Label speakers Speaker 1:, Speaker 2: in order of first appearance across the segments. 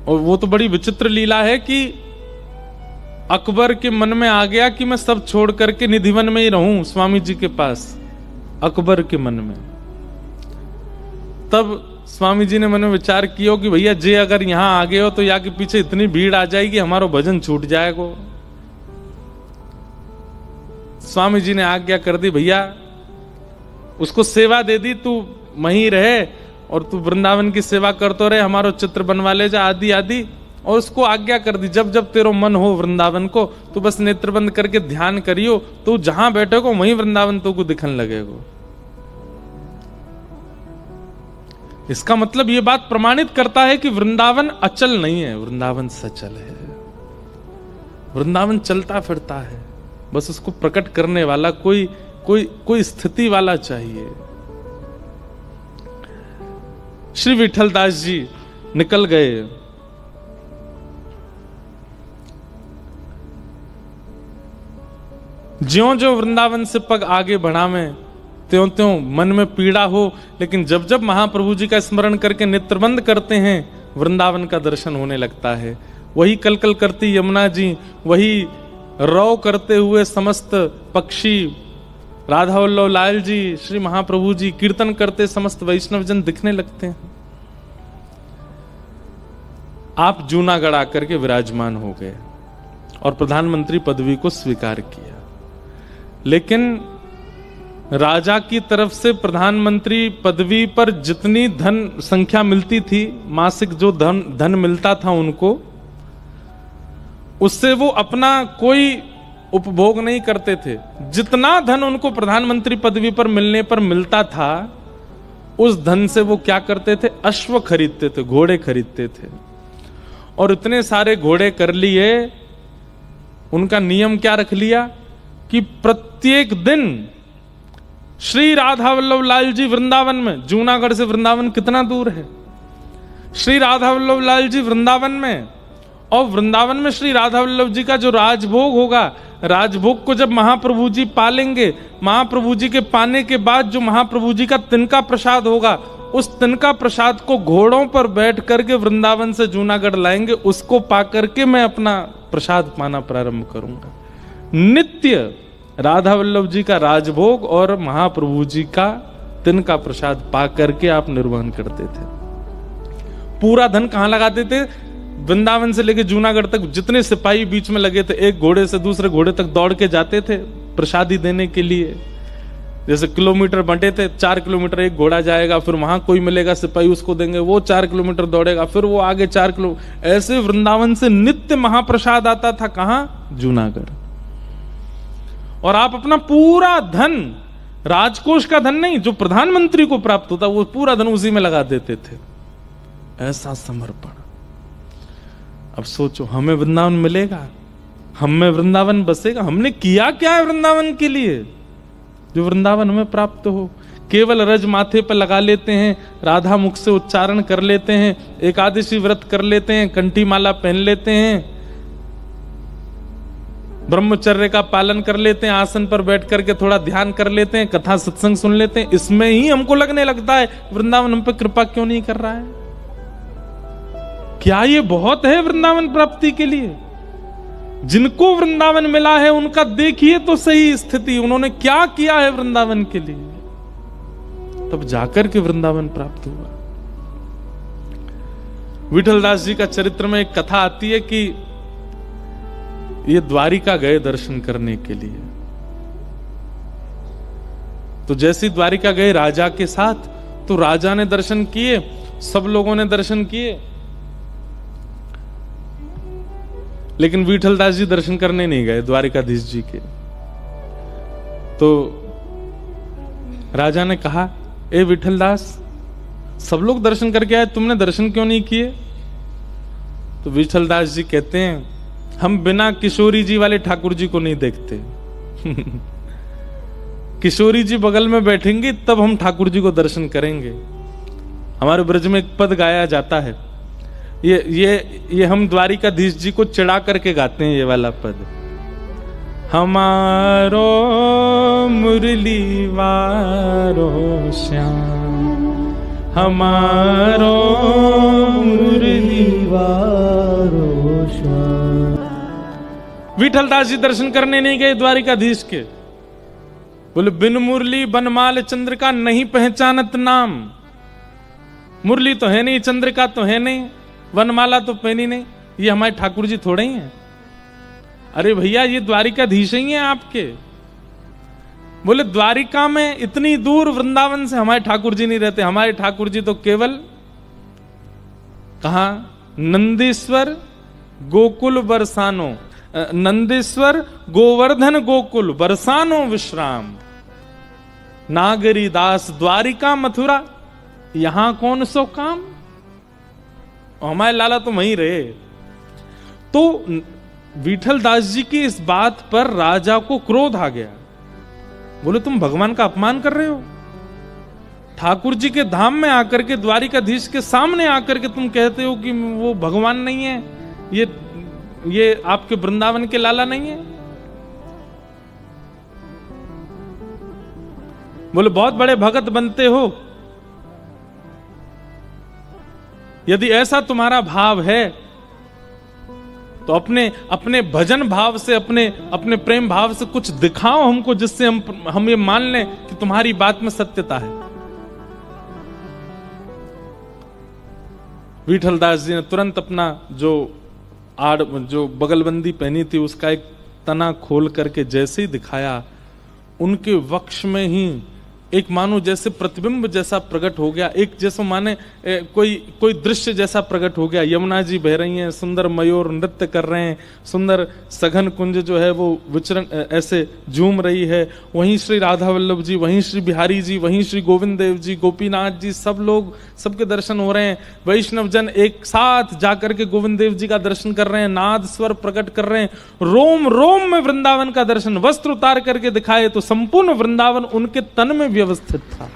Speaker 1: और वो तो बड़ी विचित्र लीला है कि अकबर के मन में आ गया कि मैं सब छोड़ करके निधिवन में ही रहूं स्वामी जी के पास, अकबर के मन में। तब स्वामी जी ने मन में विचार किया कि भैया जे अगर यहां आ गए हो तो यहाँ के पीछे इतनी भीड़ आ जाएगी, हमारा भजन छूट जाएगा। स्वामी जी ने आज्ञा कर दी, भैया उसको सेवा दे दी, तू वहीं रहे और तू वृंदावन की सेवा करते रहे, हमारो चित्र बनवा ले जा आदि आदि। और उसको आज्ञा कर दी, जब जब तेरो मन हो वृंदावन को तो बस नेत्र बंद करके ध्यान करियो, तो जहां बैठे को वहीं वृंदावन तो को दिखने लगेगा। इसका मतलब यह बात प्रमाणित करता है कि वृंदावन अचल नहीं है, वृंदावन सचल है। वृंदावन चलता फिरता है, बस उसको प्रकट करने वाला कोई स्थिति वाला चाहिए। श्री विठलदास जी निकल गए। ज्यों ज्यों वृंदावन से पग आगे बढ़ावें त्यों त्यों मन में पीड़ा हो, लेकिन जब जब महाप्रभु जी का स्मरण करके नेत्रबंद करते हैं वृंदावन का दर्शन होने लगता है। वही कलकल करती यमुना जी, वही रौ करते हुए समस्त पक्षी, राधा वल्लभ लाल जी, श्री महाप्रभु जी कीर्तन करते समस्त वैष्णवजन दिखने लगते हैं। आप जूनागढ़ आकर के विराजमान हो गए और प्रधानमंत्री पदवी को स्वीकार किया। लेकिन राजा की तरफ से प्रधानमंत्री पदवी पर जितनी धन संख्या मिलती थी, मासिक जो धन मिलता था उनको, उससे वो अपना कोई उपभोग नहीं करते थे। जितना धन उनको प्रधानमंत्री पदवी पर मिलने पर मिलता था, उस धन से वो क्या करते थे? अश्व खरीदते थे, घोड़े खरीदते थे। और इतने सारे घोड़े कर लिए, उनका नियम क्या रख लिया कि प्रत्येक दिन श्री राधा वल्लभ लाल जी वृंदावन में, जूनागढ़ से वृंदावन कितना दूर है, श्री राधा वल्लभ लाल जी वृंदावन में, और वृंदावन में श्री राधा वल्लभ जी का जो राजभोग होगा, राजभोग को जब महाप्रभु जी पालेंगे, महाप्रभु जी के पाने के बाद जो महाप्रभु जी का तिनका प्रसाद होगा, उस तिनका प्रसाद को घोड़ों पर बैठ करके वृंदावन से जूनागढ़ लाएंगे, उसको पा करके मैं अपना प्रसाद पाना प्रारंभ करूंगा। नित्य राधा वल्लभ जी का राजभोग और महाप्रभु जी का तिनका प्रसाद पा करके आप निर्वहन करते थे। पूरा धन कहां लगाते थे? वृंदावन से लेके जूनागढ़ तक जितने सिपाही बीच में लगे थे, एक घोड़े से दूसरे घोड़े तक दौड़ के जाते थे प्रसादी देने के लिए। जैसे किलोमीटर बंटे थे, 4 किलोमीटर एक घोड़ा जाएगा, फिर वहां कोई मिलेगा सिपाही उसको देंगे, वो 4 किलोमीटर दौड़ेगा, फिर वो आगे 4 किलोमीटर, ऐसे वृंदावन से नित्य महाप्रसाद आता था। कहां? जूनागढ़। और आप अपना पूरा धन, राजकोष का धन नहीं, जो प्रधानमंत्री को प्राप्त होता, वो पूरा धन उसी में लगा देते थे। ऐसा समर्पण। अब सोचो, हमें वृंदावन मिलेगा, हमें वृंदावन बसेगा, हमने किया क्या है वृंदावन के लिए जो वृंदावन हमें प्राप्त हो? केवल रज माथे पर लगा लेते हैं, राधा मुख से उच्चारण कर लेते हैं, एकादशी व्रत कर लेते हैं, कंठी माला पहन लेते हैं, ब्रह्मचर्य का पालन कर लेते हैं, आसन पर बैठ करके थोड़ा ध्यान कर लेते हैं, कथा सत्संग सुन लेते हैं। इसमें ही हमको लगने लगता है वृंदावन हम पे कृपा क्यों नहीं कर रहा है? क्या ये बहुत है वृंदावन प्राप्ति के लिए? जिनको वृंदावन मिला है उनका देखिए तो सही स्थिति, उन्होंने क्या किया है वृंदावन के लिए, तब जाकर के वृंदावन प्राप्त हुआ। विठलदास जी का चरित्र में एक कथा आती है कि ये द्वारिका गए दर्शन करने के लिए। तो जैसे द्वारिका गए राजा के साथ, तो राजा ने दर्शन किए, सब लोगों ने दर्शन किए, लेकिन विठलदास जी दर्शन करने नहीं गए द्वारिकाधीश जी के। तो राजा ने कहा, ए विठलदास, सब लोग दर्शन करके आए, तुमने दर्शन क्यों नहीं किए? तो विठलदास जी कहते हैं, हम बिना किशोरी जी वाले ठाकुर जी को नहीं देखते। किशोरी जी बगल में बैठेंगे तब हम ठाकुर जी को दर्शन करेंगे। हमारे ब्रज में एक पद गाया जाता है, ये हम द्वारिकाधीश जी को चिढ़ा करके गाते हैं ये वाला पद। हमारो मुरली वारो श्याम, हमारो मुरली वारो विठलदास जी दर्शन करने नहीं गए द्वारिकाधीश के? बोले बिन मुरली बनमाल चंद्रिका नहीं पहचानत नाम। मुरली तो है नहीं, चंद्रिका तो है नहीं, वनमाला तो पहनी नहीं, ये हमारे ठाकुर जी थोड़े ही हैं। अरे भैया ये द्वारिकाधीश ही हैं आपके। बोले द्वारिका में इतनी दूर वृंदावन से हमारे ठाकुर जी नहीं रहते। हमारे ठाकुर जी तो केवल कहा, नंदीश्वर गोकुल बरसानो, नंदीश्वर गोवर्धन गोकुल बरसानो विश्राम, नागरी दास द्वारिका मथुरा, यहां कौन सो काम। हमारे लाला तो वहीं रहे। तो विठलदास जी की इस बात पर राजा को क्रोध आ गया। बोले तुम भगवान का अपमान कर रहे हो। ठाकुर जी के धाम में आकर के, द्वारिकाधीश के सामने आकर के तुम कहते हो कि वो भगवान नहीं है, ये आपके वृंदावन के लाला नहीं है। बोले बहुत बड़े भगत बनते हो, यदि ऐसा तुम्हारा भाव है तो अपने भजन भाव से, अपने प्रेम भाव से कुछ दिखाओ हमको, जिससे हम ये मान लें कि तुम्हारी बात में सत्यता है। विठलदास जी ने तुरंत अपना जो बगलबंदी पहनी थी उसका एक तना खोल करके जैसे ही दिखाया, उनके वक्ष में ही एक मानो जैसे प्रतिबिंब जैसा प्रकट हो गया, एक जैसे माने कोई दृश्य जैसा प्रकट हो गया। यमुना जी बह रही हैं, सुंदर मयूर नृत्य कर रहे हैं, सुंदर सघन कुंज जो है वो विचरण ऐसे झूम रही है। वहीं श्री राधा वल्लभ जी, वहीं श्री बिहारी जी, वहीं श्री गोविंद देव जी, गोपीनाथ जी, सब लोग, सबके दर्शन हो रहे हैं। वैष्णव जन एक साथ जाकर के गोविंद देव जी का दर्शन कर रहे हैं, नाद स्वर प्रकट कर रहे हैं। रोम रोम में वृंदावन का दर्शन, वस्त्र उतार करके दिखाए तो संपूर्ण वृंदावन उनके तन में व्यवस्थित था।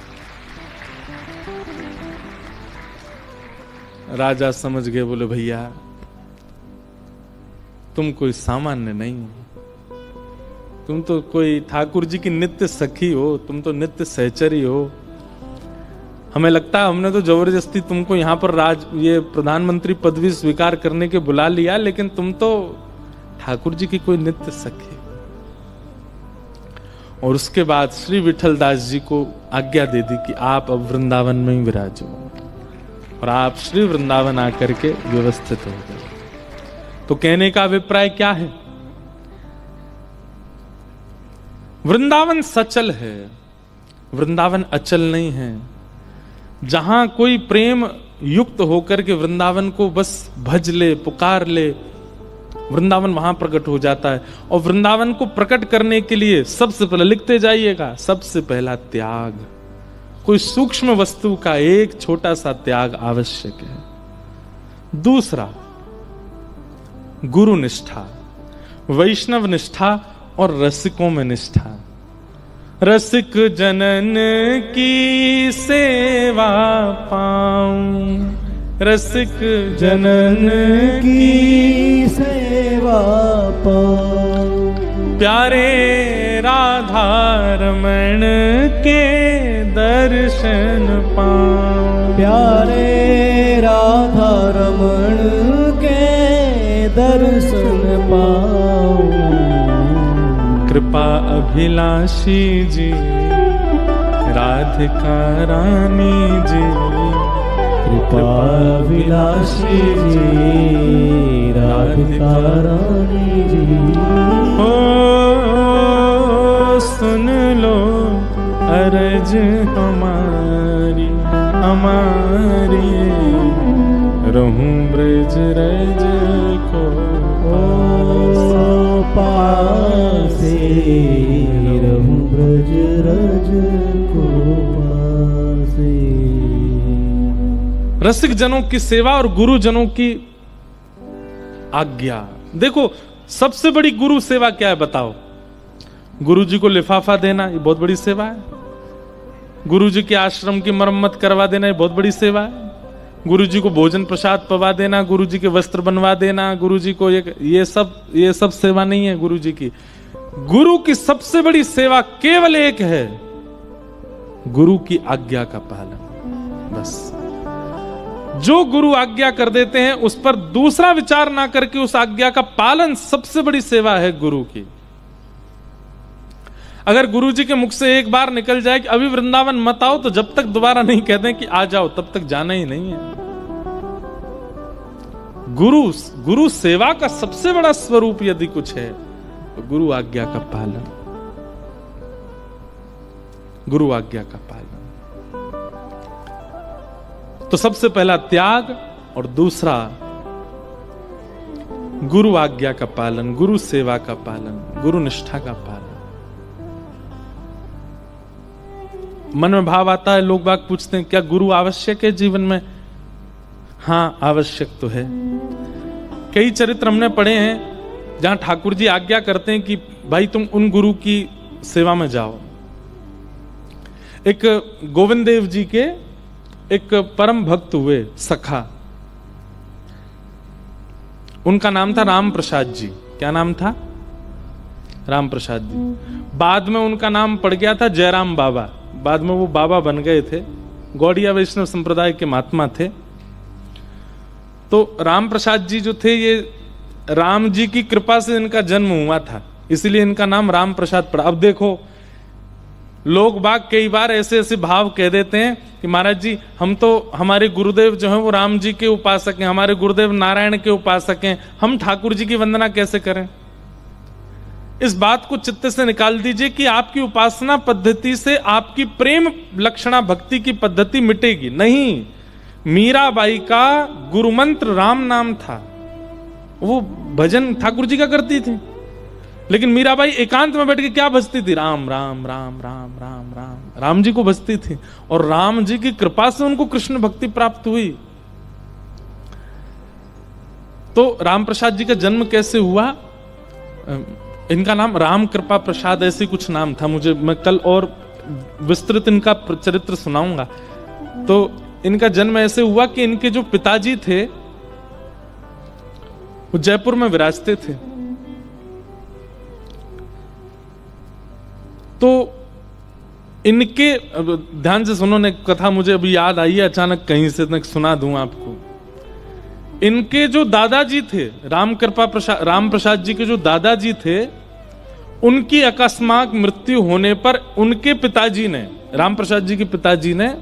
Speaker 1: राजा समझ गए, बोले भैया तुम कोई सामान्य नहीं हो, तुम तो कोई ठाकुर जी की नित्य सखी हो, तुम तो नित्य सहचरी हो। हमें लगता है हमने तो जबरदस्ती तुमको यहां पर ये प्रधानमंत्री पदवी स्वीकार करने के बुला लिया, लेकिन तुम तो ठाकुर जी की कोई नित्य सखी। और उसके बाद श्री विठलदास जी को आज्ञा दे दी कि आप अब वृंदावन में ही विराजो, और आप श्री वृंदावन आकर के व्यवस्थित हो गए। तो कहने का अभिप्राय क्या है? वृंदावन सचल है, वृंदावन अचल नहीं है। जहां कोई प्रेम युक्त होकर के वृंदावन को बस भज ले, पुकार ले, वृंदावन वहां प्रकट हो जाता है। और वृंदावन को प्रकट करने के लिए सबसे पहले, लिखते जाइएगा, सबसे पहला त्याग। कोई सूक्ष्म वस्तु का एक छोटा सा त्याग आवश्यक है। दूसरा, गुरु निष्ठा, वैष्णव निष्ठा और रसिकों में निष्ठा। रसिक जनन की सेवा पाऊं, रसिक जनन की सेवा पाऊं, प्यारे राधा रमण के दर्शन पाऊं,
Speaker 2: प्यारे राधा रमण के दर्शन पाऊं।
Speaker 1: कृपा अभिलाषी जी, राधिका रानी जी,
Speaker 2: कृपा अभिलाषी जी, राधिका रानी जी।
Speaker 1: ओ सुन लो अर्ज हमारी, हमारी रहूं ब्रज रज को
Speaker 2: पासे, रहूं ब्रज रज को पासे।
Speaker 1: रसिक जनों की सेवा और गुरु जनों की आज्ञा। देखो सबसे बड़ी गुरु सेवा क्या है बताओ? गुरु जी को लिफाफा देना, ये बहुत बड़ी सेवा है। गुरु जी के आश्रम की मरम्मत करवा देना, ये बहुत बड़ी सेवा है। गुरु जी को भोजन प्रसाद पवा देना, गुरु जी के वस्त्र बनवा देना, गुरु जी को ये सब सेवा नहीं है गुरु जी की। गुरु की सबसे बड़ी सेवा केवल एक है, गुरु की आज्ञा का पालन, बस। जो गुरु आज्ञा कर देते हैं उस पर दूसरा विचार ना करके उस आज्ञा का पालन सबसे बड़ी सेवा है गुरु की। अगर गुरु जी के मुख से एक बार निकल जाए कि अभी वृंदावन मत आओ, तो जब तक दोबारा नहीं कहते कि आ जाओ तब तक जाना ही नहीं है। गुरु सेवा का सबसे बड़ा स्वरूप यदि कुछ है तो गुरु आज्ञा का पालन, गुरु आज्ञा का पालन। तो सबसे पहला त्याग और दूसरा गुरु आज्ञा का पालन, गुरु सेवा का पालन, गुरु निष्ठा का पालन। मन में भाव आता है, लोग बाग पूछते हैं क्या गुरु आवश्यक है जीवन में? हाँ, आवश्यक तो है। कई चरित्र हमने पढ़े हैं जहां ठाकुर जी आज्ञा करते हैं कि भाई तुम उन गुरु की सेवा में जाओ। एक गोविंद देव जी के एक परम भक्त हुए सखा, उनका नाम था राम प्रसाद जी। क्या नाम था? राम प्रसाद जी। बाद में उनका नाम पड़ गया था जयराम बाबा। बाद में वो बाबा बन गए थे, गौड़िया वैष्णव संप्रदाय के महात्मा थे। तो राम प्रसाद जी जो थे, ये राम जी की कृपा से इनका जन्म हुआ था, इसलिए इनका नाम राम प्रसाद पड़ा। अब देखो, लोग बाग कई बार ऐसे ऐसे भाव कह देते हैं कि महाराज जी हम तो, हमारे गुरुदेव जो हैं वो राम जी के उपासक हैं, हमारे गुरुदेव नारायण के उपासक हैं, हम ठाकुर जी की वंदना कैसे करें? इस बात को चित्त से निकाल दीजिए कि आपकी उपासना पद्धति से आपकी प्रेम लक्षणा भक्ति की पद्धति मिटेगी नहीं। मीराबाई का गुरु मंत्र राम नाम था, वो भजन ठाकुर जी का करती थी, लेकिन मीराबाई एकांत में बैठ के क्या भजती थी? राम राम राम राम राम राम, राम जी को भजती थी। और राम जी की कृपा से उनको कृष्ण भक्ति प्राप्त हुई। तो राम प्रसाद जी का जन्म कैसे हुआ? इनका नाम राम कृपा प्रसाद ऐसे कुछ नाम था, मैं कल और विस्तृत इनका चरित्र सुनाऊंगा। तो इनका जन्म ऐसे हुआ कि इनके जो पिताजी थे वो जयपुर में विराजते थे। तो इनके, ध्यान से सुनो, ने कथा मुझे अभी याद आई है अचानक कहीं से, मैं सुना दूं आपको। इनके जो दादाजी थे, राम प्रसाद जी के जो दादाजी थे, उनकी अकस्मात मृत्यु होने पर उनके पिताजी ने, राम प्रसाद जी के पिताजी ने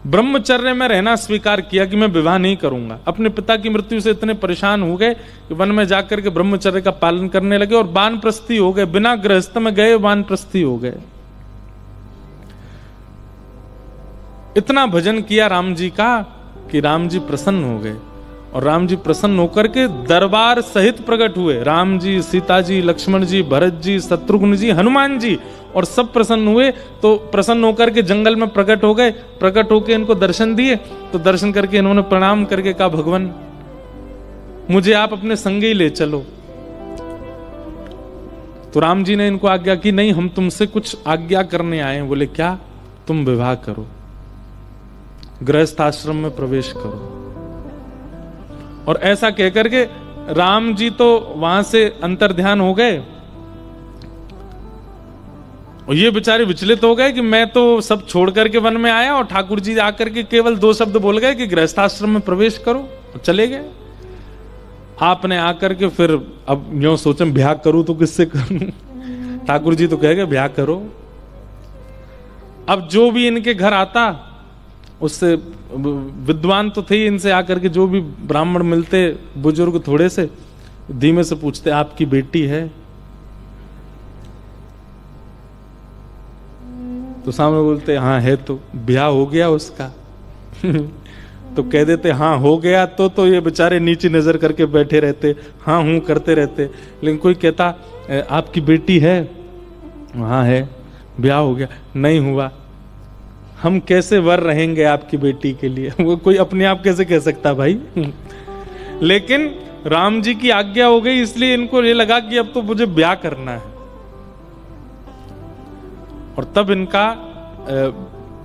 Speaker 1: ब्रह्मचर्य में रहना स्वीकार किया कि मैं विवाह नहीं करूंगा। अपने पिता की मृत्यु से इतने परेशान हो गए कि वन में जाकर के ब्रह्मचर्य का पालन करने लगे और वानप्रस्थी हो गए, बिना गृहस्थ में गए वानप्रस्थी हो गए। इतना भजन किया राम जी का कि राम जी प्रसन्न हो गए, और राम जी प्रसन्न होकर के दरबार सहित प्रकट हुए। राम जी, सीता जी, लक्ष्मण जी, भरत जी, शत्रुघ्न जी, हनुमान जी, और सब प्रसन्न हुए। तो प्रसन्न होकर के जंगल में प्रकट हो गए। प्रकट होकर इनको दर्शन दिए, तो दर्शन करके इन्होंने प्रणाम करके कहा, भगवान मुझे आप अपने संग ही ले चलो। तो राम जी ने इनको आज्ञा की, नहीं हम तुमसे कुछ आज्ञा करने आए हैं। बोले क्या? तुम विवाह करो, गृहस्थ आश्रम में प्रवेश करो। और ऐसा कहकर के राम जी तो वहां से अंतर्ध्यान हो गए, और ये बेचारे विचलित हो गए कि मैं तो सब छोड़ करके वन में आया, और ठाकुर जी आकर के केवल 2 शब्द बोल गए कि गृहस्थाश्रम में प्रवेश करो, और चले गए। आपने आकर के फिर अब यूं सोचे ब्याह करूं तो किससे करूं? ठाकुर जी तो कह गए ब्याह करो। अब जो भी इनके घर आता, उससे विद्वान तो थे, इनसे आकर के जो भी ब्राह्मण मिलते, बुजुर्ग थोड़े से, धीमे से पूछते आपकी बेटी है? तो सामने बोलते हाँ है। तो ब्याह हो गया उसका? तो कह देते हाँ हो गया। तो ये बेचारे नीचे नजर करके बैठे रहते, हाँ हूं करते रहते। लेकिन कोई कहता आपकी बेटी है? हाँ है। ब्याह हो गया? नहीं हुआ। हम कैसे वर रहेंगे आपकी बेटी के लिए? वो कोई अपने आप कैसे कह सकता भाई? लेकिन राम जी की आज्ञा हो गई, इसलिए इनको ये लगा कि अब तो मुझे ब्याह करना है। और तब इनका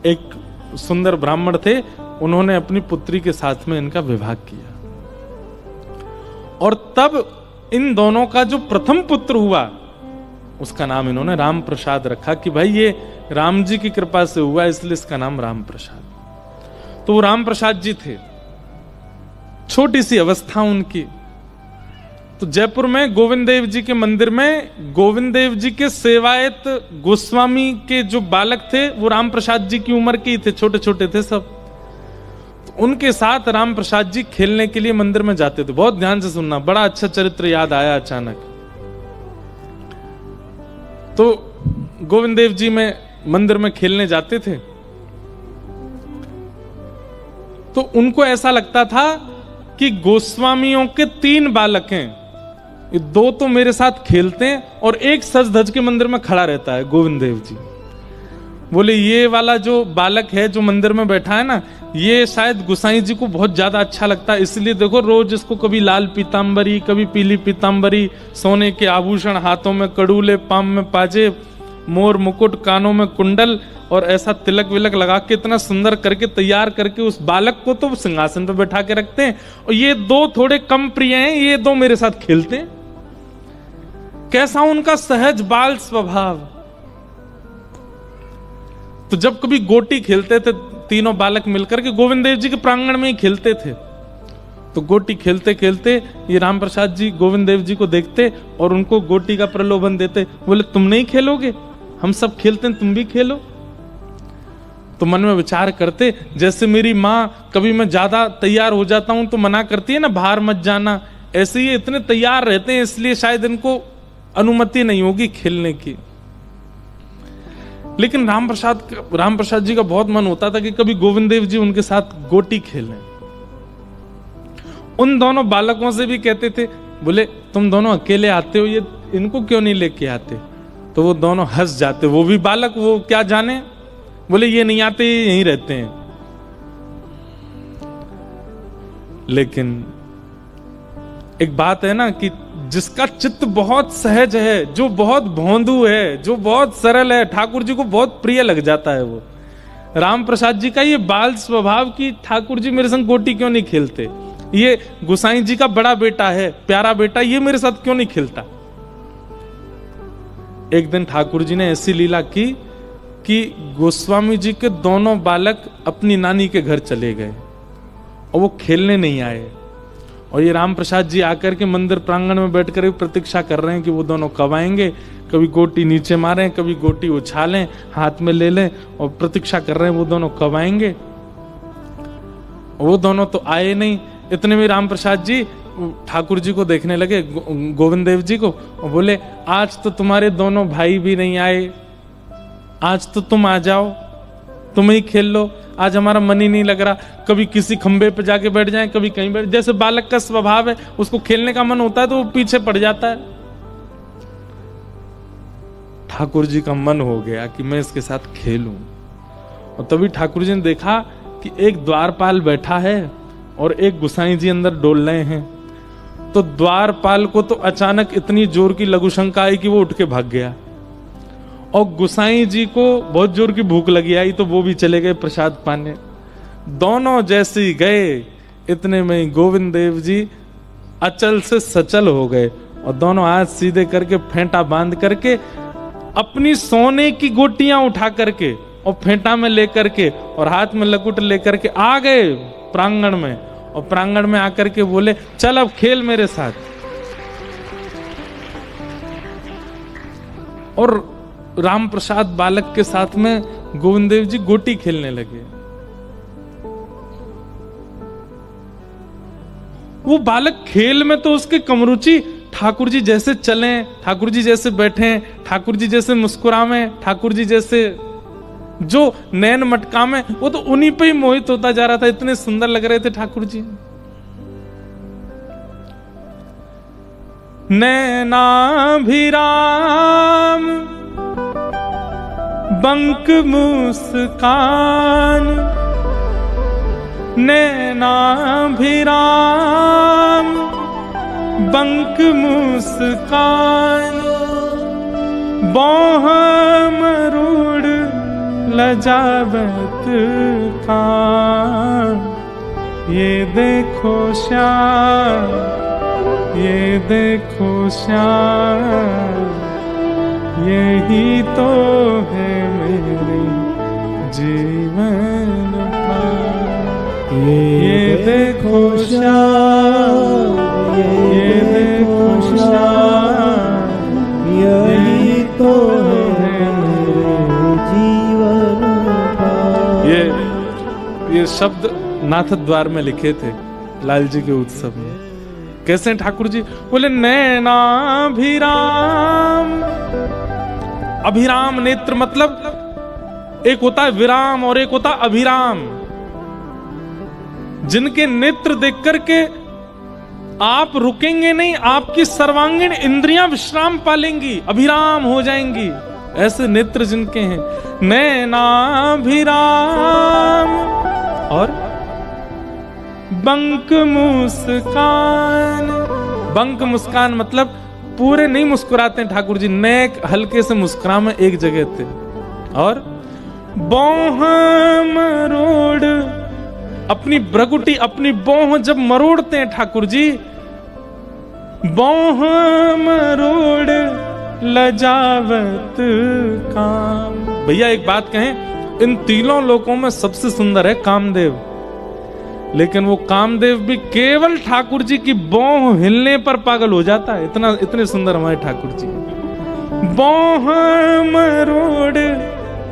Speaker 1: एक सुंदर ब्राह्मण थे, उन्होंने अपनी पुत्री के साथ में इनका विवाह किया। और तब इन दोनों का जो प्रथम पुत्र हुआ, उसका नाम इन्होंने राम प्रसाद रखा कि भाई ये राम जी की कृपा से हुआ, इसलिए इसका नाम राम प्रसाद। तो वो राम प्रसाद जी थे, छोटी सी अवस्था उनकी। तो जयपुर में गोविंद देव जी के मंदिर में गोविंद देव जी के सेवायत गोस्वामी के जो बालक थे वो राम प्रसाद जी की उम्र के ही थे, छोटे छोटे थे सब। तो उनके साथ राम प्रसाद जी खेलने के लिए मंदिर में जाते थे। बहुत ध्यान से सुनना, बड़ा अच्छा चरित्र याद आया अचानक। तो गोविंद देव जी में मंदिर में खेलने जाते थे, तो उनको ऐसा लगता था कि गोस्वामियों के 3 बालक हैं, 2 तो मेरे साथ खेलते हैं और एक सज धज के मंदिर में खड़ा रहता है। गोविंद देव जी बोले ये वाला जो बालक है जो मंदिर में बैठा है ना, ये शायद गोसाई जी को बहुत ज्यादा अच्छा लगता है, इसलिए देखो रोज इसको कभी लाल पीतांबरी, कभी पीली पीतांबरी, सोने के आभूषण, हाथों में कड़ूले, पाम में पाजे, मोर मुकुट, कानों में कुंडल और ऐसा तिलक विलक लगा के इतना सुंदर करके तैयार करके उस बालक को तो सिंहासन पे बैठा के रखते हैं। और ये 2 थोड़े कम प्रिय हैं, ये 2 मेरे साथ खेलते हैं। कैसा उनका सहज बाल स्वभाव। तो जब कभी गोटी खेलते थे तीनों बालक मिलकर के, गोविंद देव जी के प्रांगण में ही खेलते थे, तो गोटी खेलते खेलते ये राम प्रसाद जी गोविंद देव जी को देखते और उनको गोटी का प्रलोभन देते। बोले तुम नहीं खेलोगे, हम सब खेलते हैं, तुम भी खेलो। तो मन में विचार करते, जैसे मेरी माँ कभी मैं ज्यादा तैयार हो जाता हूं तो मना करती है ना, बाहर मत जाना, ऐसे ही इतने तैयार रहते हैं, इसलिए शायद इनको अनुमति नहीं होगी खेलने की। लेकिन राम प्रसाद जी का बहुत मन होता था कि कभी गोविंद देव जी उनके साथ गोटी खेलें। उन दोनों बालकों से भी कहते थे, बोले तुम दोनों अकेले आते हो, ये इनको क्यों नहीं लेके आते? तो वो दोनों हंस जाते, वो भी बालक, वो क्या जाने, बोले ये नहीं आते, ये यहीं रहते हैं। लेकिन एक बात है ना कि जिसका चित्त बहुत सहज है, जो बहुत भोंदू है, जो बहुत सरल है, ठाकुर जी को बहुत प्रिय लग जाता है। वो राम प्रसाद जी का ये बाल स्वभाव कि ठाकुर जी मेरे संग गोटी क्यों नहीं खेलते, ये गोसाई जी का बड़ा बेटा है, प्यारा बेटा, ये मेरे साथ क्यों नहीं खेलता। एक दिन ठाकुर जी ने ऐसी लीला की कि गोस्वामी जी के दोनों बालक अपनी नानी के घर चले गए और वो खेलने नहीं आए। और ये राम प्रसाद जी आकर के मंदिर प्रांगण में बैठकर प्रतीक्षा कर रहे हैं कि वो दोनों कब आएंगे, कभी गोटी नीचे मारें, कभी गोटी उछालें, हाथ में ले लें, और प्रतीक्षा कर रहे हैं वो दोनों कब आएंगे। वो दोनों तो आए नहीं। इतने में राम प्रसाद जी ठाकुर जी को देखने लगे, गोविंद देव जी को, और बोले आज तो तुम्हारे दोनों भाई भी नहीं आए, आज तो तुम आ जाओ, तुम ही खेल लो, आज हमारा मन ही नहीं लग रहा। कभी किसी खंबे पे जाके बैठ जाएं, कभी कहीं बैठ, जैसे बालक का स्वभाव है, उसको खेलने का मन होता है तो वो पीछे पड़ जाता है। ठाकुर जी का मन हो गया कि मैं इसके साथ खेलूं। और तभी ठाकुर जी ने देखा कि एक द्वारपाल बैठा है और एक गोसाई जी अंदर डोल रहे हैं। तो द्वारपाल को तो अचानक इतनी जोर की लघु शंका आई कि वो उठ के भाग गया, और गोसाई जी को बहुत जोर की भूख लगी आई तो वो भी चले गए प्रसाद पाने। दोनों जैसे ही गए, इतने में गोविंद देव जी अचल से सचल हो गए और दोनों हाथ सीधे करके फेंटा बांध करके अपनी सोने की गोटियां उठा करके और फेंटा में लेकर के और हाथ में लकुट लेकर के आ गए प्रांगण में। और प्रांगण में आकर के बोले चल अब खेल मेरे साथ। और राम प्रसाद बालक के साथ में गोविंद देव जी गोटी खेलने लगे। वो बालक खेल में तो उसके कम रुचि, ठाकुर जी जैसे चलें, ठाकुर जी जैसे बैठें, ठाकुर जी जैसे मुस्कुरावें, ठाकुर जी जैसे जो नैन मटकावें, वो तो उन्हीं पे ही मोहित होता जा रहा था। इतने सुंदर लग रहे थे ठाकुर जी। नैनाभिराम बंक मुस्कान, नैनाभिराम बंक मुस्कान, बाह मरूड़ लजावत कान, ये देखो श्याम, ये देखो श्याम, यही तो है मेरे जीवन पान। ये देखो श्याम, ये देखो श्याम,
Speaker 2: यही तो है मेरे जीवन पान।
Speaker 1: ये शब्द नाथ द्वार में लिखे थे लाल जी के उत्सव में। कैसे ठाकुर जी बोले, नैनाभिराम। अभिराम नेत्र मतलब एक होता है विराम और एक होता है अभिराम। जिनके नेत्र देख करके आप रुकेंगे नहीं, आपकी सर्वांगीण इंद्रियां विश्राम पालेंगी, अभिराम हो जाएंगी। ऐसे नेत्र जिनके हैं, नैनाभिराम। और बंक मुस्कान। बंक मुस्कान मतलब पूरे नहीं मुस्कुराते हैं ठाकुर जी, नेक हल्के से मुस्कुरा में एक जगह थे। और बोह मरोड़, अपनी भ्रगुटी अपनी बोह जब मरोड़ते हैं ठाकुर जी, बोह मरोड़ लजावत काम। भैया एक बात कहें, इन तीनों लोकों में सबसे सुंदर है कामदेव, लेकिन वो कामदेव भी केवल ठाकुर जी की बोह हिलने पर पागल हो जाता है। इतने सुंदर हमारे ठाकुर जी। बोह मरोड़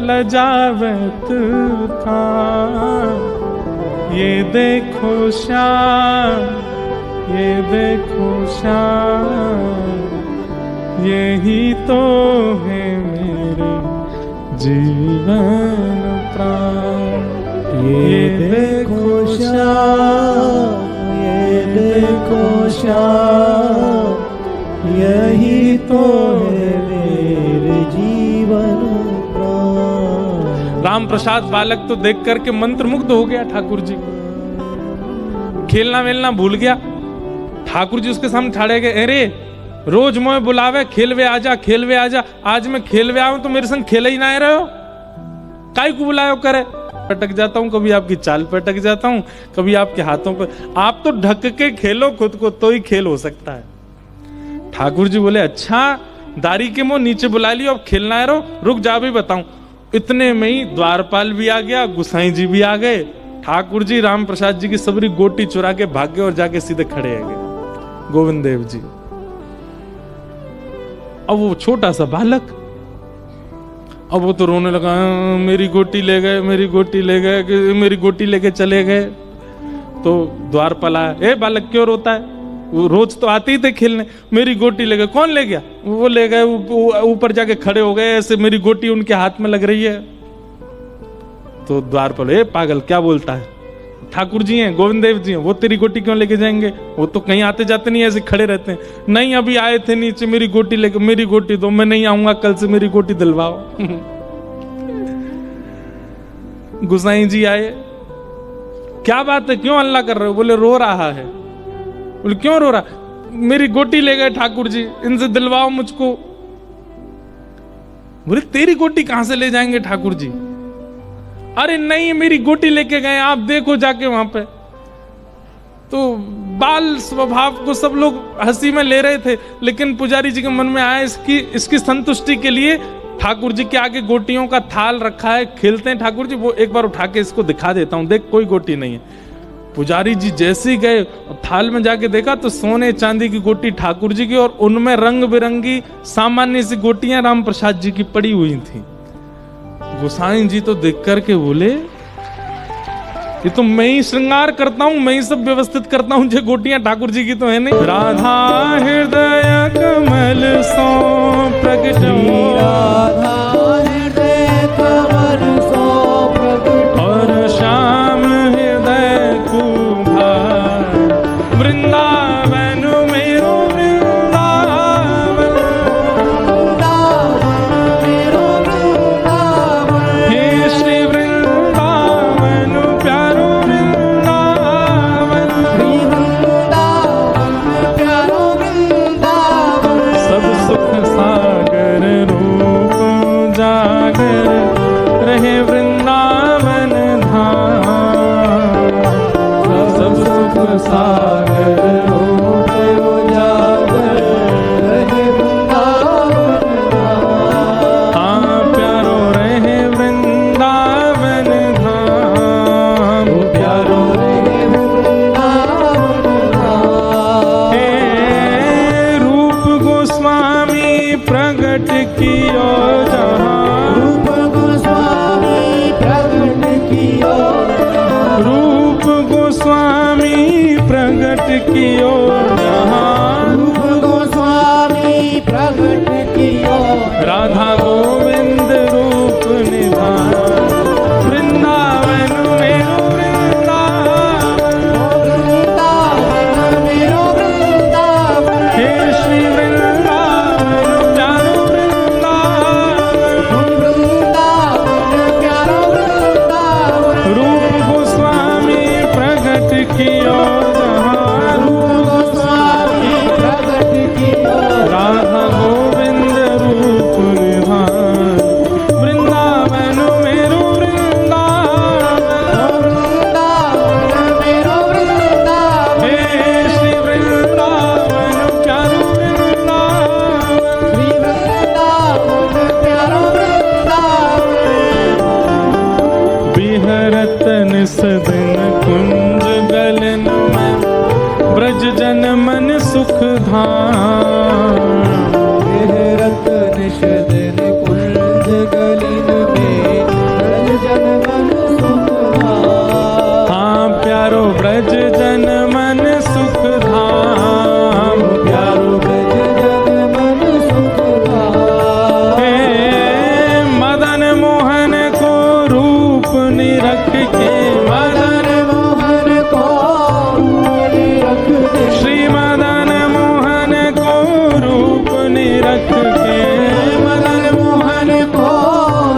Speaker 1: लजावत काम, ये देखो श्याम, ये देखो श्याम, यही तो है मेरे जीवन प्राण।
Speaker 2: ये देखो श्याम, ये देखो श्याम, यही तो है मेरे जीवन प्राण।
Speaker 1: राम प्रसाद बालक तो देख करके मंत्र मुग्ध हो गया ठाकुर जी, खेलना वेलना भूल गया। ठाकुर जी उसके सामने ठाड़े गए, अरे रोज मोए बुलावे खेलवे आजा, खेलवे आजा, आज मैं खेलवे आऊं तो मेरे संग खेले ही ना आ रहे हो, काई को बुलायो करे। पटक जाता हूं, कभी आपकी चाल पे अटक जाता हूं, कभी आपके हाथों पे। आप तो ढक के खेलो खुद को, तो ही खेल हो सकता है। ठाकुर जी बोले, अच्छा दारी के मुंह नीचे बुला लियो, अब खेलना है, रुक जा भी बताऊं। इतने में ही द्वारपाल भी आ गया, गुसाई जी भी आ गए। ठाकुर जी राम प्रसाद जी की सबरी गोटी चुरा के भाग गए और जाके सीधे खड़े आ गए गोविंद देव जी। अब वो छोटा सा बालक, अब वो तो रोने लगा, मेरी गोटी ले गए, मेरी गोटी ले गए, मेरी गोटी लेके चले गए। तो द्वारपाल आया, ए बालक क्यों रोता है, वो रोज तो आते ही थे खेलने, मेरी गोटी ले गए। कौन ले गया? वो ले गए, ऊपर जाके खड़े हो गए, ऐसे मेरी गोटी उनके हाथ में लग रही है। तो द्वारपाल, ए पागल क्या बोलता है, ठाकुर जी हैं, गोविंद देव जी हैं, वो तेरी गोटी क्यों लेके जाएंगे, वो तो कहीं आते जाते नहीं, ऐसे खड़े रहते हैं। नहीं अभी आए थे नीचे, मेरी गोटी लेके, मेरी गोटी दो, मैं नहीं आऊंगा कल से, मेरी गोटी दिलवाओ। गुसाई जी आए, क्या बात है, क्यों हल्ला कर रहे हो? बोले रो रहा है। बोले क्यों रो रहा? मेरी गोटी ले गए ठाकुर जी, इनसे दिलवाओ मुझको। बोले तेरी गोटी कहां से ले जाएंगे ठाकुर जी? अरे नहीं मेरी गोटी लेके गए, आप देखो जाके वहां पे। तो बाल स्वभाव को सब लोग हंसी में ले रहे थे, लेकिन पुजारी जी के मन में आया इसकी संतुष्टि के लिए ठाकुर जी के आगे गोटियों का थाल रखा है, खेलते हैं ठाकुर जी, वो एक बार उठा के इसको दिखा देता हूं, देख कोई गोटी नहीं है। पुजारी जी जैसे ही गए और थाल में जाके देखा तो सोने चांदी की गोटी ठाकुर जी की, और उनमें रंग बिरंगी सामान्य सी गोटियां राम प्रसाद जी की पड़ी हुई थी। गोसाई जी तो देख करके बोले, ये तो मैं ही श्रृंगार करता हूँ, मैं ही सब व्यवस्थित करता हूँ, जो गोटियां ठाकुर जी की तो है नहीं। राधा हृदय कमल सो प्रकट हो,
Speaker 2: राधा हृदय कमल सो प्रकट,
Speaker 1: और श्याम हृदय कुभार, वृंदावन मेरो वृंदावन,
Speaker 2: मेरो वृंदावन,
Speaker 1: हे श्री वृंदावन प्यारो वृंदावन,
Speaker 2: वृंदावन प्यारो वृंदावन,
Speaker 1: सब सुख सागर रूप कियो जहाँ
Speaker 2: रूप गोस्वामी प्रकट कियो
Speaker 1: रूप गोस्वामी प्रगट कियो जहाँ
Speaker 2: रूप गोस्वामी प्रकट कियो
Speaker 1: राधा गोविंद रूप निधान वृंदावन मेरो वृंदावन
Speaker 2: वृंदावन मेरो वृंदावन
Speaker 1: हे श्री वृंदावन प्यारो वृंदावन
Speaker 2: वृंदावन प्यारो वृंदावन
Speaker 1: रूप गोस्वामी प्रगट कियो जहाँ
Speaker 2: रूप गोस्वामी प्रकट कियो
Speaker 1: राधा गोविंद रूप निधान वृंदावन मेरो वृंदावन
Speaker 2: वृंदावन मेरो वृंदावन
Speaker 1: हे श्री वृंदावन प्यारो वृंदावन
Speaker 2: श्री वृंदावन प्यारो वृंदावन
Speaker 1: बिहरत निसदन कुंज गलन में ब्रज जन मन सुख धाम
Speaker 2: रत निषदन कुंज गलिन में ब्रज जन मन सुख
Speaker 1: हाँ प्यारो ब्रज जन मन सुख धाम
Speaker 2: प्यारो ब्रज जन मन सुख
Speaker 1: हे मदन मोहन को रूप निरख के मदन
Speaker 2: मोहन को रख दे
Speaker 1: श्री मदन मोहन को रूप निरख के
Speaker 2: मदन मोहन को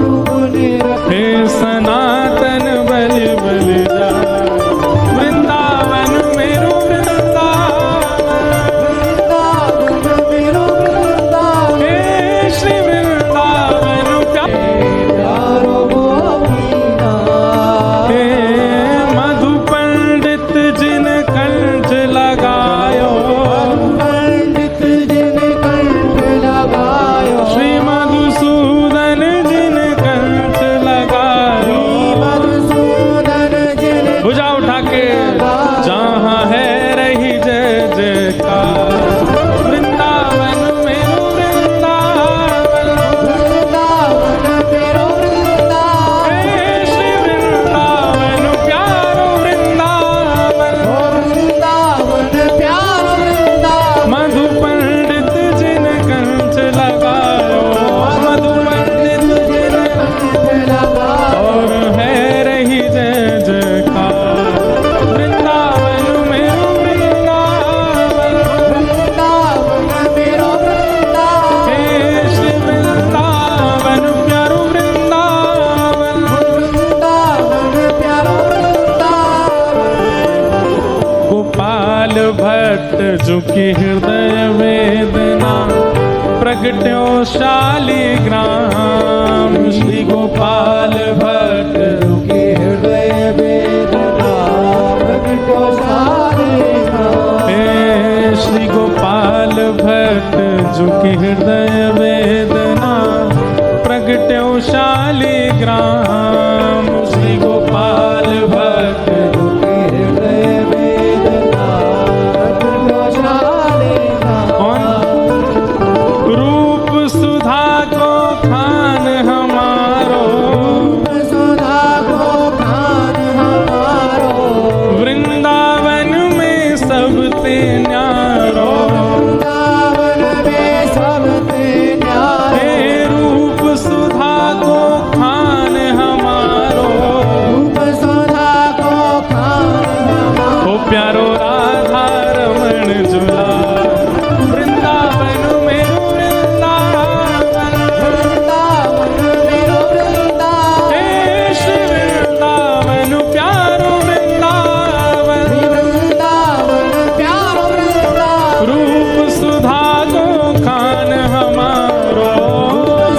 Speaker 2: रूप निरख
Speaker 1: हे सनातन बल बल जा वृंदावन मेरो वृंदावन
Speaker 2: वृंदावन मेरो वृंदावन
Speaker 1: हे श्री वृंदावन
Speaker 2: प्यारो गोपीनाथ
Speaker 1: हे मधु पंडित जिन कंठ लगायो
Speaker 2: पंडित जिन कंठ लगायो
Speaker 1: श्री मधुसूदन जिन कंठ लगायो
Speaker 2: मधुसूदन जिन
Speaker 1: भुजा उठा के जहाँ है रही जय जयकार वृंदावन मेरो वृंदावन
Speaker 2: वृंदावन मेरो वृंदावन
Speaker 1: हे श्री वृंदावन प्यारो वृंदावन
Speaker 2: वृंदावन प्यारो वृंदावन
Speaker 1: मधु पंडित जिन कंठ लगायो मधु पंडित जिन
Speaker 2: कंठ लगायो
Speaker 1: और है रही जय जयकार वृंदावन मेरो वृंदावन
Speaker 2: वृंदावन मेरो वृंदावन
Speaker 1: हे श्री वृंदावन प्यारो वृंदावन
Speaker 2: वृंदावन प्यारो वृंदावन
Speaker 1: गोपाल भट्ट झुकी हृदय वेदना प्रगट्यो शालिग्राम श्री गोपाल भट्ट
Speaker 2: के हृदय वेदना प्रगटो शालिग्राम
Speaker 1: हे श्री गोपाल भट्ट झुकी हृदय वेदना प्रगट्यो शालिग्राम श्री गोपाल भट्ट
Speaker 2: के हृदय वेदना प्रगटो शालिग्राम
Speaker 1: रूप सुधा को खान हमारो
Speaker 2: सुधा को खान हमारो
Speaker 1: वृंदावन में सब ते न्यारो
Speaker 2: वृंदावन में सब ते न्यारे
Speaker 1: हे रूप सुधा को खान हमारो
Speaker 2: रूप सुधा को खान हमारो
Speaker 1: हो प्यारो राधा रमण झूला वृंदावन में वृंदावन
Speaker 2: वृंदावन मेरो वृंदावन
Speaker 1: हे श्री वृंदावन प्यारो वृंदावन
Speaker 2: वृंदावन प्यारो वृंदावन
Speaker 1: रूप सुधा को खान हमारो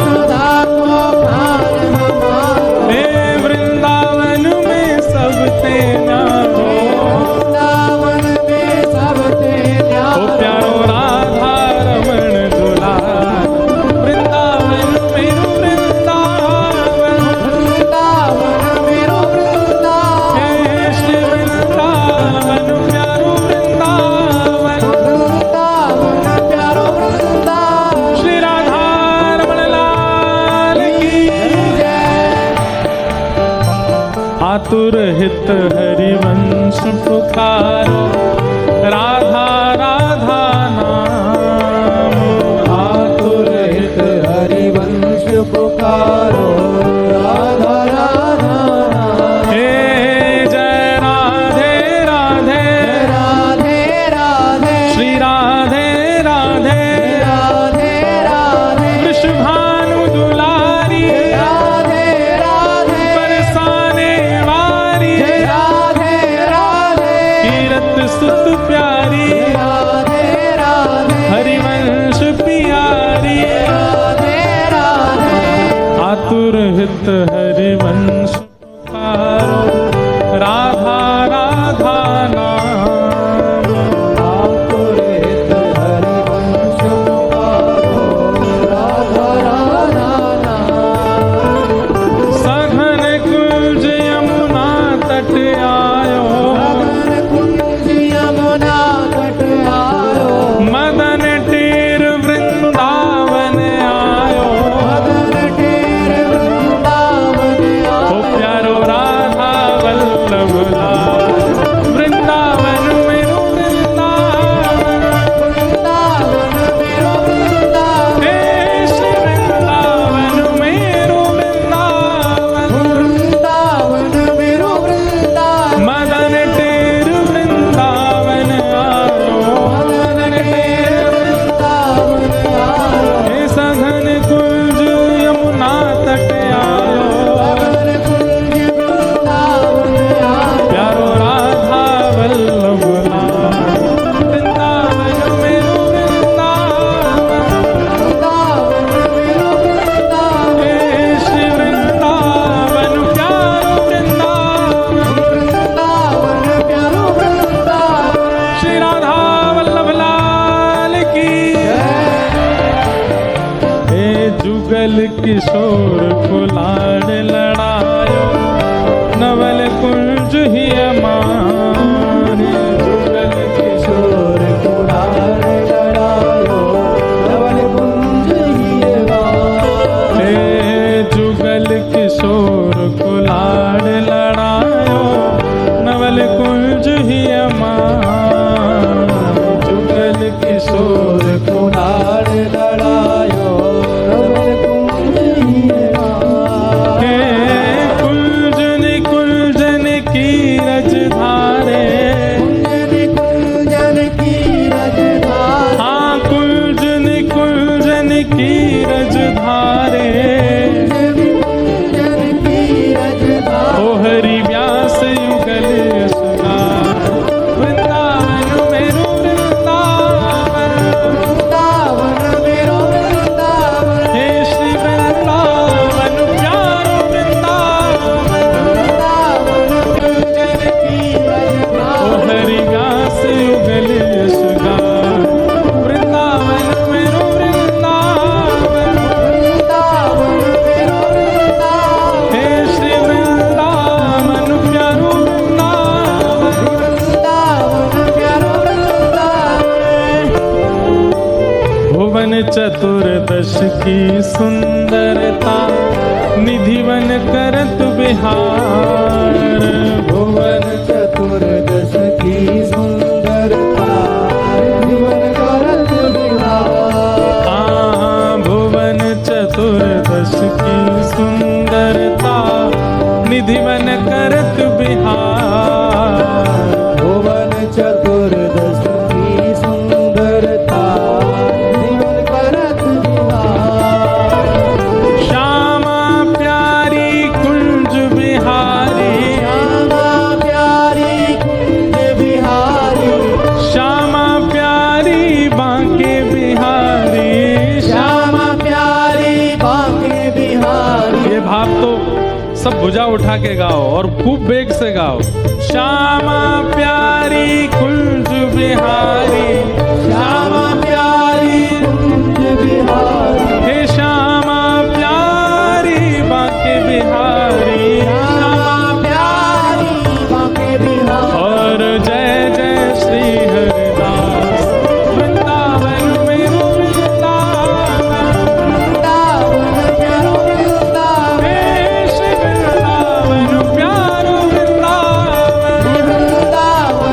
Speaker 2: सुधा को खान हमारो
Speaker 1: हे वृंदावन में सब ते न्यारो
Speaker 2: वृंदावन
Speaker 1: पुकारो राधा राधा नाम
Speaker 2: आतुर हित हरिवंश पुकारो राधा राधा नाम।
Speaker 1: हे जय राधे राधे
Speaker 2: राधे राधे
Speaker 1: श्री राधे राधे
Speaker 2: राधे राधे
Speaker 1: वृषभानु दुलारी
Speaker 2: राधे राधे
Speaker 1: बरसाने वारी
Speaker 2: राधे राधे
Speaker 1: कीरत सुत प्यारी
Speaker 2: राधे राधे
Speaker 1: हरिवंश पियारी
Speaker 2: राधे राधे
Speaker 1: आतुर हित हरिवंश पुकारो राधा राधा नाम
Speaker 2: आतुर हित हरिवंश पुकारो राधा राधा नाम।
Speaker 1: सघन कुंज यमुना तट आयो
Speaker 2: गगन कुंज यमुना तट आयो
Speaker 1: मदन टेर वृंदावन आयो
Speaker 2: मदन टेर वृंदावन
Speaker 1: ओ
Speaker 2: आयो
Speaker 1: प्यारो राधा वल्लभ लाल वृंदावन मेरो वृंदावन
Speaker 2: वृंदावन मेरो वृंदावन
Speaker 1: हे श्री वृंदावन मेरो वृंदावन
Speaker 2: वृंदावन मेरो वृंदावन
Speaker 1: मदन टेर वृंदावन आयो
Speaker 2: मदन टेर वृंदावन आयो
Speaker 1: हे सघन कुंज यमुना तट आयो
Speaker 2: गगन कुंज वृंदावन आयो
Speaker 1: प्यारो राधा वल्लभ लाल वृंदावन मेरो वृंदावन
Speaker 2: वृंदावन मेरो वृंदावन
Speaker 1: हे श्री वृंदावन प्यारो वृंदावन
Speaker 2: वृंदावन प्यारो वृंदावन
Speaker 1: श्री राधा वल्लभ लाल की हे जुगल किशोर कुलाड़ लड़ायो नवल कुंज ही अमारे जुगल
Speaker 2: किशोर कुलार लड़ायो धवल कुंज ही गायो
Speaker 1: हे जुगल किशोर कुलाड़ लड़ायो नवल कुंज ही अमार जुगल किशोर
Speaker 2: कुलार लड़ायो धवल कुंज ही गायो
Speaker 1: हे कुंजन कुंजन की रजधारे
Speaker 2: कुंजन की रजधार
Speaker 1: हाँ कुंजन कुंजन की रजधारे
Speaker 2: कुंजन की रजधार
Speaker 1: ओ हरि व्यास युगल यशगार वृंदावन मेरो वृंदावन
Speaker 2: वृंदावन मेरो वृंदावन
Speaker 1: हे श्री वृंदावन प्यारो वृंदावन
Speaker 2: वृंदावन कुंजन की
Speaker 1: ओ
Speaker 2: रजधार
Speaker 1: हरि व्यास युगल यशगार वृंदावन मेरो वृंदावन
Speaker 2: वृंदावन मेरो वृंदावन
Speaker 1: हे श्री वृंदावन प्यारो वृंदावन
Speaker 2: वृंदावन प्यारो वृंदावन
Speaker 1: भुवन चतुर्दश की सुंदरता निधिवन करत बिहार भुवन
Speaker 2: चतुर्दश की सुंदरता जीवन करत विहार
Speaker 1: भुवन चतुर्दश की सुंदरता निधिवन करत बिहार
Speaker 2: भुवन चतुर्दश की सुंदरता जीवन करत विहार
Speaker 1: श्यामा प्यारी कुंज बिहारी
Speaker 2: श्यामा प्यारी कुंज बिहारी
Speaker 1: श्यामा प्यारी बांके बिहारी
Speaker 2: श्यामा प्यारी बांके बिहारी
Speaker 1: ये भाव तो सब भुजा उठा के गाओ और खूब बेग से गाओ श्यामा प्यारी कुंज बिहारी
Speaker 2: श्यामा प्यारी कुंज बिहारी
Speaker 1: हे श्यामा प्यारी बांके बिहारी
Speaker 2: श्यामा प्यारी बांके बिहारी
Speaker 1: और जय जय श्री हरिदास वृंदावन मेरो वृंदावन
Speaker 2: वृंदावन प्यारो वृंदावन
Speaker 1: हे श्री वृंदावन प्यारो वृंदावन
Speaker 2: वृंदावन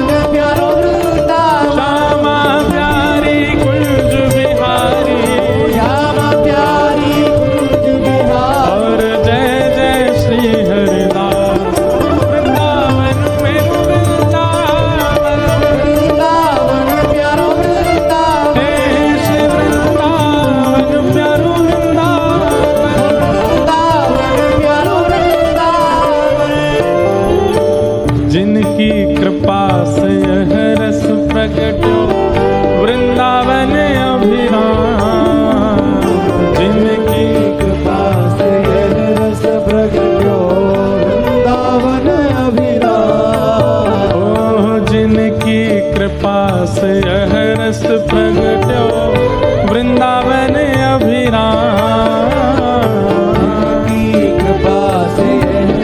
Speaker 1: कृपा से यह रस प्रगट्यो वृंदावन अभिराम।
Speaker 2: कृपा से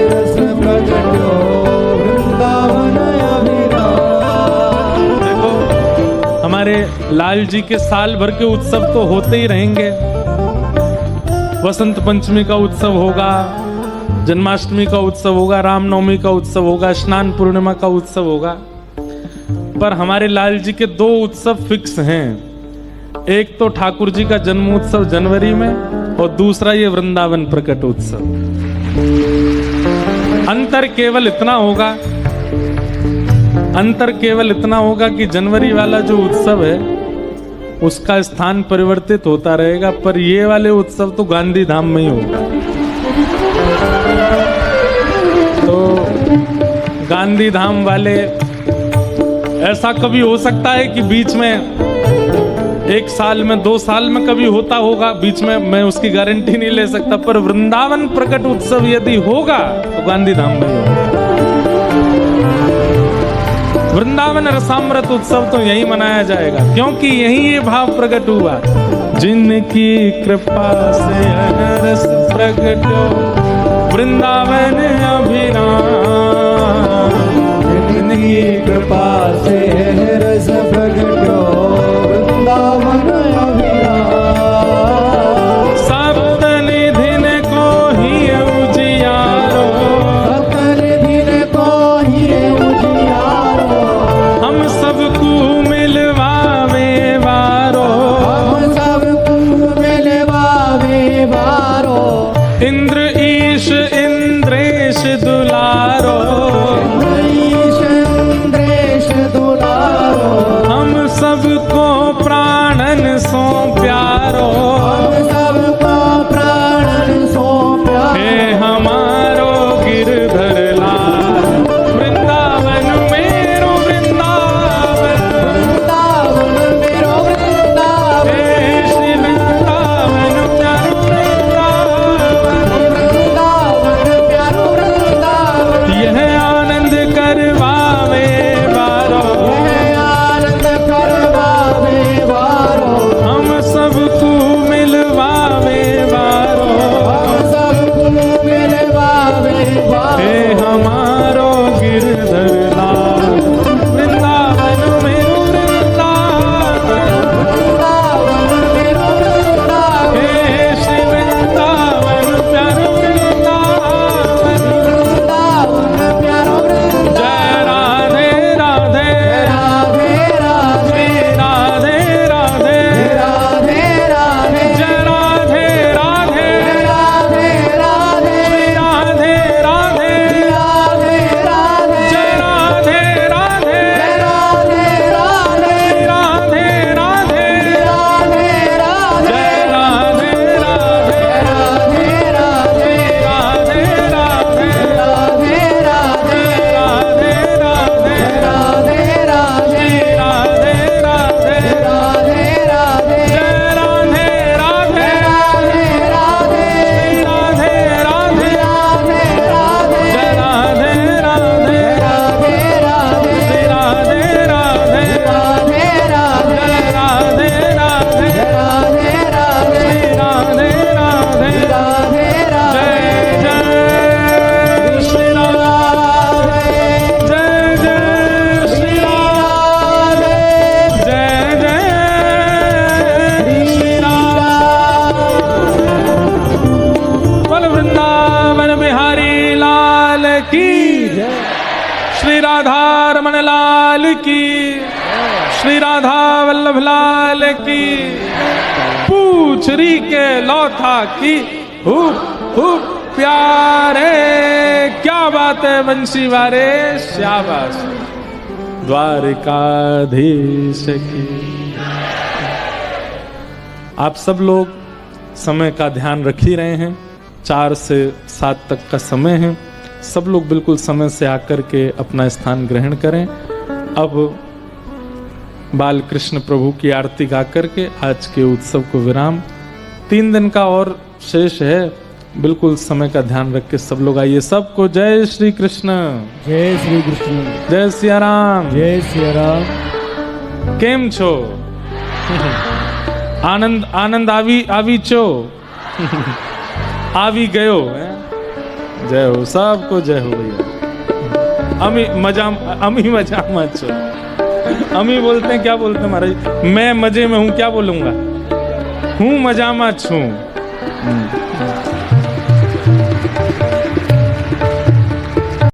Speaker 2: रस प्रगट्यो वृंदावन अभिराम।
Speaker 1: देखो हमारे लाल जी के साल भर के उत्सव तो होते ही रहेंगे। वसंत पंचमी का उत्सव होगा, जन्माष्टमी का उत्सव होगा, रामनवमी का उत्सव होगा, स्नान पूर्णिमा का उत्सव होगा। पर हमारे लाल जी के दो उत्सव फिक्स हैं। एक तो ठाकुर जी का जन्म उत्सव जनवरी में और दूसरा ये वृंदावन प्रकट उत्सव। अंतर केवल इतना होगा कि जनवरी वाला जो उत्सव है उसका स्थान परिवर्तित होता रहेगा, पर ये वाले उत्सव तो गांधी धाम में ही होगा। तो गांधी धाम वाले ऐसा कभी हो सकता है कि बीच में 1 साल में 2 साल में कभी होता होगा, बीच में मैं उसकी गारंटी नहीं ले सकता, पर वृंदावन प्रकट उत्सव यदि होगा तो गांधी धाम में ही होगा। वृंदावन रसामृत उत्सव तो यही मनाया जाएगा, क्योंकि यही ये भाव प्रकट हुआ, जिनकी कृपा से रस प्रगट्यो वृंदावन अभिराम।
Speaker 2: जिनकी कृपा से रस प्रगट्यो वृंदावन अभिराम।
Speaker 1: सप्त निधिन को ही उजियारो, हम सबको मिलवावे वारो, इंद्र ईश इंद्रेश दुलारो, हम सबको प्राणन सो प्यारो, हे हमारो गिरधर लाल वृंदावन मेरो वृंदावन, हे श्री वृंदावन प्यारो वृंदावन, यह आनंद करवावे वारो, हम सबको मिलवावे वारो, हे हमारो गिरधर लाल वृंदावन मेरो वृंदावन, हे श्री वृंदावन प्यारो वृंदावन। जय राधे राधे श्री राधे राधे, जय राधे राधे श्री राधे राधे, जय राधे राधे श्री राधे राधे, जय राधे राधे राधे राधे, राधे राधे श्री राधे राधे, जय राधे राधे श्री राधे राधे, जय राधे राधे श्री राधे राधे, जय राधे राधे श्री राधे राधे, जय जय श्री राधे, जय जय श्री राधे, जय जय श्री राधे। बोल वृंदावन बिहारी लाल की, श्री राधा रमण लाल की, श्री राधा वल्लभ लाल की, पूछरी के लौथा की, हुप प्यारे, क्या बात है बंशी वारे, शाबाश। द्वारिकाधीश की। आप सब लोग समय का ध्यान रख ही रहे हैं, 4 से 7 तक का समय है। सब लोग बिल्कुल समय से आकर के अपना स्थान ग्रहण करें। अब बाल कृष्ण प्रभु की आरती गा करके आज के उत्सव को विराम। 3 दिन का और शेष है, बिल्कुल समय का ध्यान रख के सब लोग आइए। सबको जय श्री कृष्ण,
Speaker 2: जय श्री कृष्ण,
Speaker 1: जय सिया राम,
Speaker 2: जय सिया राम।
Speaker 1: કેમ છો? આનંદ આનંદ આવી છો? આવી ગયો? જય હો, सबको जय हो भैया। अमी मजामा छो। अमी बोलते हैं, क्या बोलते हैं महाराज? मैं मजे में हूं, क्या बोलूंगा? हूं मजामा छू।